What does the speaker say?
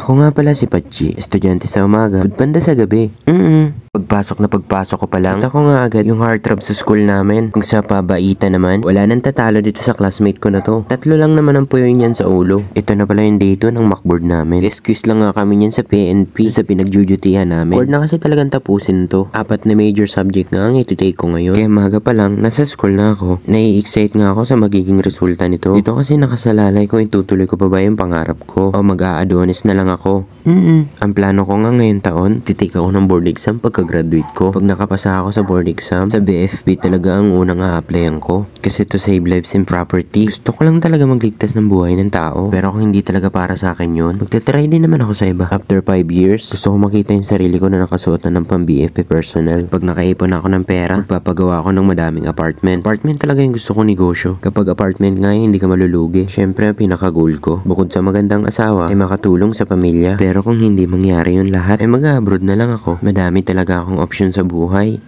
Ako nga pala si Patchi, estudyante sa umaga, banda sa gabi. Pagpasok ko pa lang, kita ko nga agad yung heartthrob sa school namin. Kung sa pabaita naman, wala nang tatalo dito sa classmate ko na to. 3 lang naman ang puyo niyan sa ulo. Ito na pala yung day 2 ng mockboard namin. Excuse lang nga kami niyan sa PNP, sa pinagjujutihan namin. Board na kasi talagang tapusin to. 4 na major subject nga ang iti-take ko ngayon. Kaya maga pa lang, nasa school na ako. Nai-excite nga ako sa magiging resulta nito. Dito kasi nakasalalay ko, itutuloy ko pa ba yung pangarap ko? O mag-a-adonis na lang ako? Ang plano ko nga ngayon taon, titake ako ng board exam pagka-graduate ko. Pag nakapasa ako sa board exam, sa BFB talaga ang unang a-applyan ko. Kasi to save lives and property. Gusto ko lang talaga magligtas ng buhay ng tao. Pero kung hindi talaga para sa akin yun, magte-try din naman ako sa iba. After 5 years, gusto ko makita yung sarili ko na nakasuot na ng pang-BFP personal. Pag nakaipon ako ng pera, magpapagawa ako ng madaming apartment. Apartment talaga yung gusto ko negosyo. Kapag apartment nga, hindi ka malulugi. Syempre, ang pinaka-goal ko, bukod sa magandang asawa, ay makatulong sa pamilya. Pero kung hindi mangyari yun lahat, ay mag-abroad na lang ako. Madami talaga akong option sa buhay.